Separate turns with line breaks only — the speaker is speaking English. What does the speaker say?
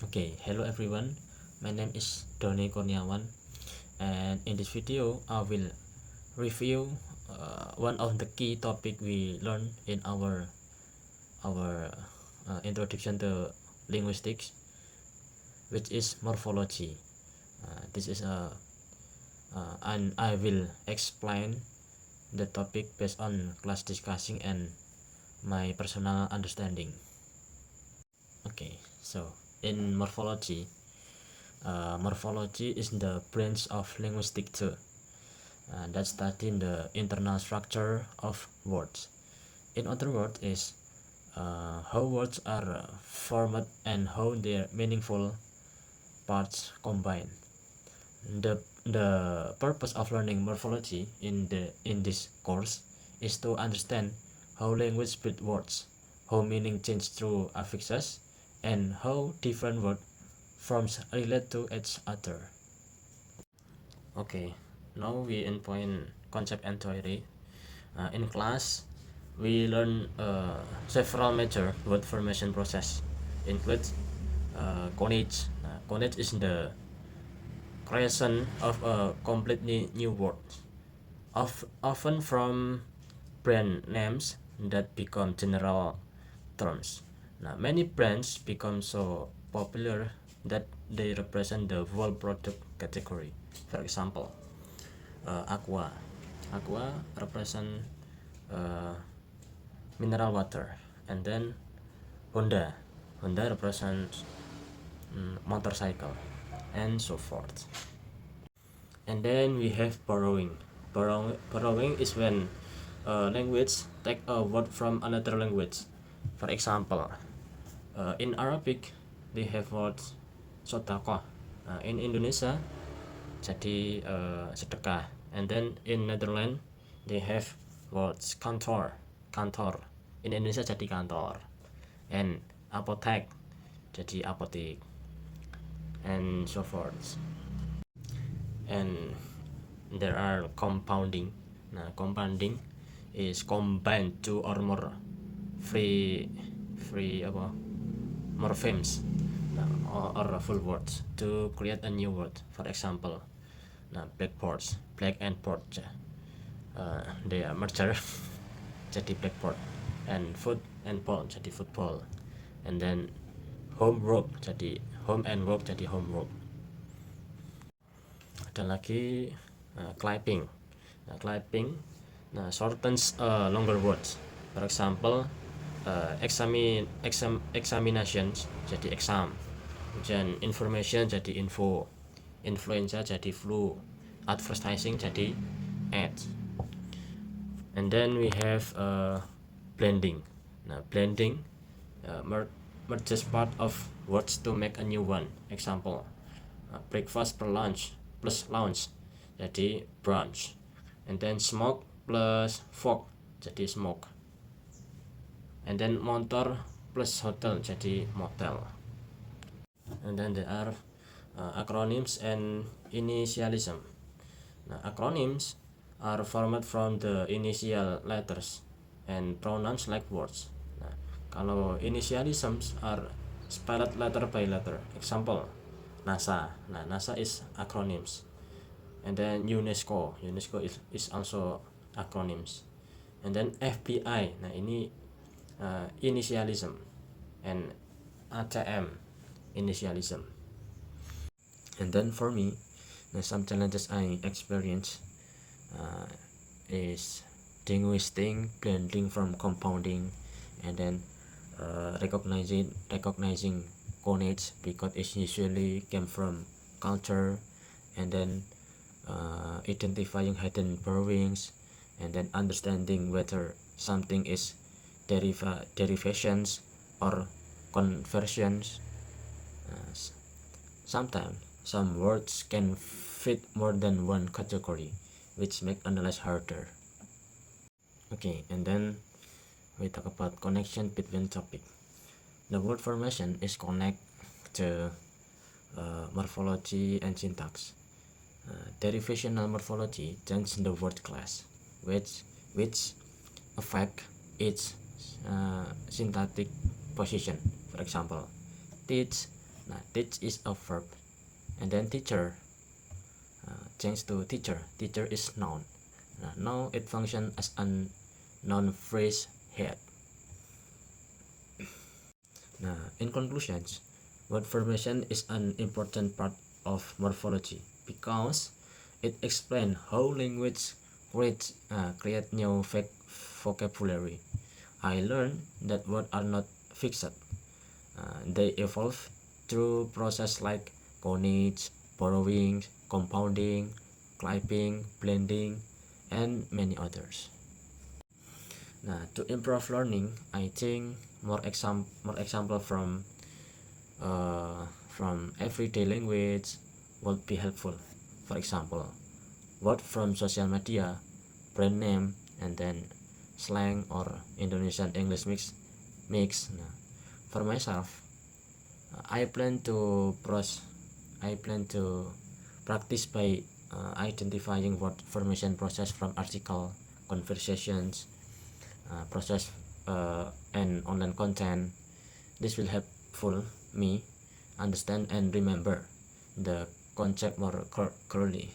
Okay, hello everyone. My name is Doni Kurniawan, and in this video, I will review one of the key topic we learned in our introduction to linguistics, which is morphology. This is a and I will explain the topic based on class discussing and my personal understanding. Okay, so in morphology. Morphology is the branch of linguistics too, that study the internal structure of words. In other words, is how words are formed and how their meaningful parts combine. The purpose of learning morphology in this course is to understand how language build words, how meaning change through affixes, and how different word forms relate to each other. Okay, now we in point concept and theory. In class, we learn several major word formation process, includes coinage. Coinage is the creation of a completely new word, often from brand names that become general terms. Now, many brands become so popular that they represent the whole product category. For example, Aqua. Aqua represent uh, mineral water, and then Honda. Honda represents motorcycle, and so forth. And then we have borrowing. Borrowing is when a language take a word from another language. For example, in Arabic they have words sodakoh. In Indonesia jadi sedekah. And then in Netherlands they have words kantor. Kantor. In Indonesia jadi kantor. And apotek jadi apotik. And so forth. And there are compounding. Nah, compounding is combine two or more free morphemes, or full words to create a new word. For example, blackboards, black and board, they are merger jadi blackboard, and foot and ball jadi football, and then homework jadi home and work jadi homework. Ada lagi clipping. Clipping shortens longer words. For example, examinations jadi exam, dan information jadi info, influenza jadi flu, advertising jadi ads. And then we have blending. Blending merges part of words to make a new one. Example, breakfast per lunch plus lunch jadi brunch. And then smoke plus fog jadi smoke. And then motor plus hotel jadi motel. And then there are acronyms and initialism. Acronyms are formed from the initial letters and pronouns like words. Kalau initialisms are spelled letter by letter. Example, NASA. NASA is acronyms. And then UNESCO is also acronyms. And then FBI. Ini initialism. And ATM initialism. And then for me, some challenges I experienced is distinguishing blending from compounding, and then recognizing coinage because it usually came from culture, and then identifying hidden borrowings, and then understanding whether something is derivations or conversions. Sometimes some words can fit more than one category, which make analyze harder. Okay, and then we talk about connection between topic. The word formation is connect to morphology and syntax. Derivational morphology change the word class, which affect its syntactic position. For example, teach Nah, teach is a verb, and then teacher, change to teacher. Teacher is noun. Now it functions as a noun phrase head. In conclusions, word formation is an important part of morphology because it explains how language create new vocabulary. I learned that words are not fixed. They evolve through process like coinage, borrowing, compounding, clipping, blending, and many others. To improve learning, I think more example from everyday language would be helpful. For example, word from social media, brand name, and then slang or Indonesian English mix. For myself, I plan to practice by identifying word formation process from article, conversations, process, and online content. This will helpful me understand and remember the concept more clearly.